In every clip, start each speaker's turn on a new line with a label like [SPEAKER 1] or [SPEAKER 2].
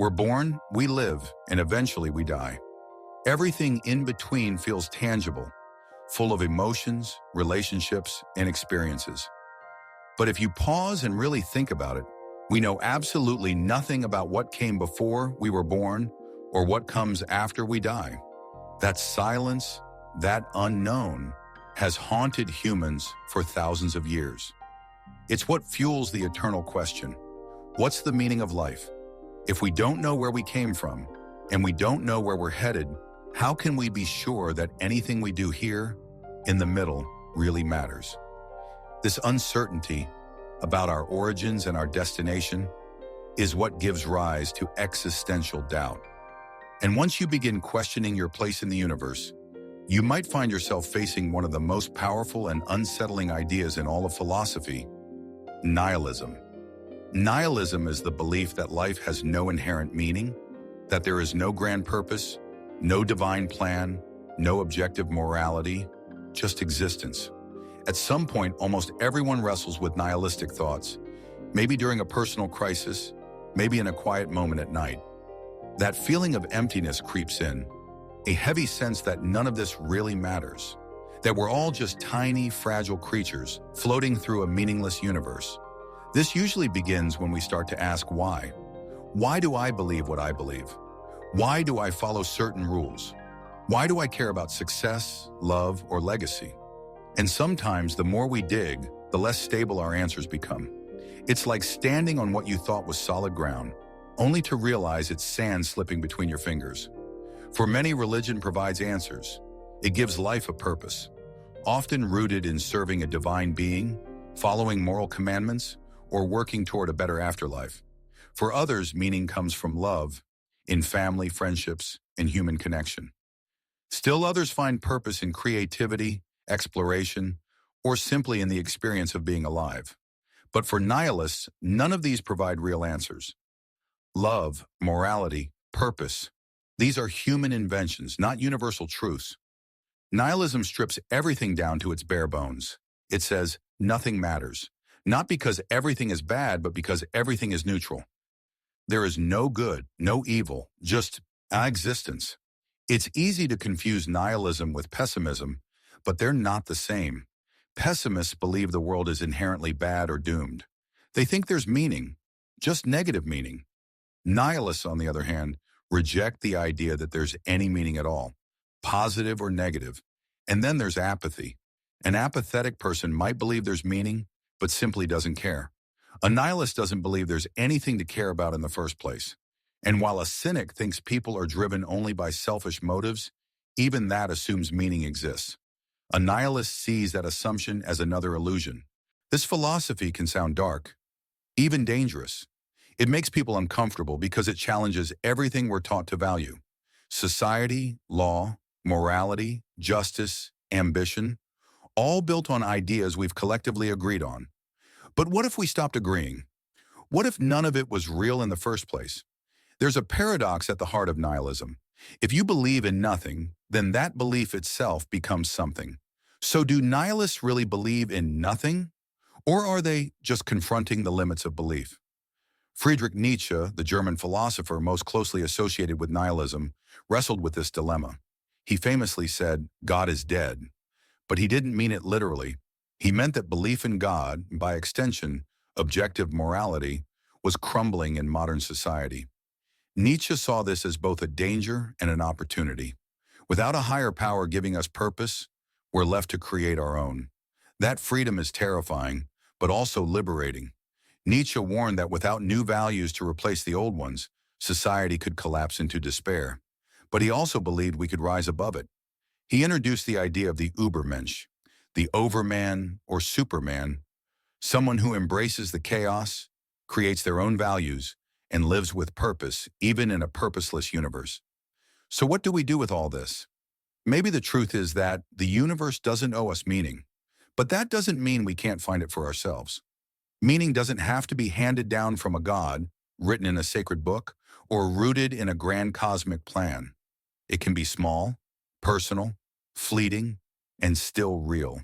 [SPEAKER 1] We're born, we live, and eventually we die. Everything in between feels tangible, full of emotions, relationships, and experiences. But if you pause and really think about it, we know absolutely nothing about what came before we were born or what comes after we die. That silence, that unknown, has haunted humans for thousands of years. It's what fuels the eternal question: what's the meaning of life? If we don't know where we came from, and we don't know where we're headed, how can we be sure that anything we do here, in the middle, really matters? This uncertainty about our origins and our destination is what gives rise to existential doubt. And once you begin questioning your place in the universe, you might find yourself facing one of the most powerful and unsettling ideas in all of philosophy: nihilism. Nihilism is the belief that life has no inherent meaning, that there is no grand purpose, no divine plan, no objective morality, just existence. At some point, almost everyone wrestles with nihilistic thoughts, maybe during a personal crisis, maybe in a quiet moment at night. That feeling of emptiness creeps in, a heavy sense that none of this really matters, that we're all just tiny, fragile creatures floating through a meaningless universe. This usually begins when we start to ask why. Why do I believe what I believe? Why do I follow certain rules? Why do I care about success, love, or legacy? And sometimes the more we dig, the less stable our answers become. It's like standing on what you thought was solid ground, only to realize it's sand slipping between your fingers. For many, religion provides answers. It gives life a purpose, often rooted in serving a divine being, following moral commandments, or working toward a better afterlife. For others, meaning comes from love, in family, friendships, and human connection. Still others find purpose in creativity, exploration, or simply in the experience of being alive. But for nihilists, none of these provide real answers. Love, morality, purpose, these are human inventions, not universal truths. Nihilism strips everything down to its bare bones. It says nothing matters, not because everything is bad, but because everything is neutral. There is no good, no evil, just existence. It's easy to confuse nihilism with pessimism, but they're not the same. Pessimists believe the world is inherently bad or doomed. They think there's meaning, just negative meaning. Nihilists, on the other hand, reject the idea that there's any meaning at all, positive or negative. And then there's apathy. An apathetic person might believe there's meaning, but simply doesn't care. A nihilist doesn't believe there's anything to care about in the first place. And while a cynic thinks people are driven only by selfish motives, even that assumes meaning exists. A nihilist sees that assumption as another illusion. This philosophy can sound dark, even dangerous. It makes people uncomfortable because it challenges everything we're taught to value: society, law, morality, justice, ambition, all built on ideas we've collectively agreed on. But what if we stopped agreeing? What if none of it was real in the first place? There's a paradox at the heart of nihilism. If you believe in nothing, then that belief itself becomes something. So do nihilists really believe in nothing? Or are they just confronting the limits of belief? Friedrich Nietzsche, the German philosopher most closely associated with nihilism, wrestled with this dilemma. He famously said, "God is dead." But he didn't mean it literally. He meant that belief in God, and by extension, objective morality, was crumbling in modern society. Nietzsche saw this as both a danger and an opportunity. Without a higher power giving us purpose, we're left to create our own. That freedom is terrifying, but also liberating. Nietzsche warned that without new values to replace the old ones, society could collapse into despair. But he also believed we could rise above it. He introduced the idea of the Übermensch, the overman or superman, someone who embraces the chaos, creates their own values, and lives with purpose, even in a purposeless universe. So what do we do with all this? Maybe the truth is that the universe doesn't owe us meaning, but that doesn't mean we can't find it for ourselves. Meaning doesn't have to be handed down from a god, written in a sacred book, or rooted in a grand cosmic plan. It can be small, personal, fleeting, and still real.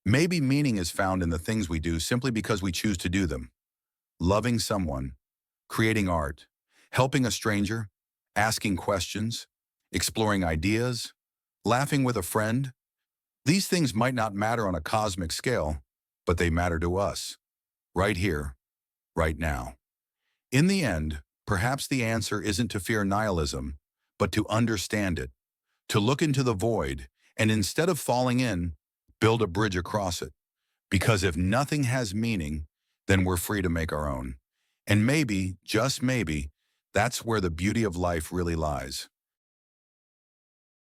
[SPEAKER 1] Maybe meaning is found in the things we do simply because we choose to do them. Loving someone, creating art, Helping a stranger, asking questions, exploring ideas, laughing with a friend. These things might not matter on a cosmic scale, but they matter to us, right here, right now. In the end, perhaps the answer isn't to fear nihilism, but to understand it, to look into the void, and instead of falling in, build a bridge across it. Because if nothing has meaning, then we're free to make our own. And maybe, just maybe, that's where the beauty of life really lies.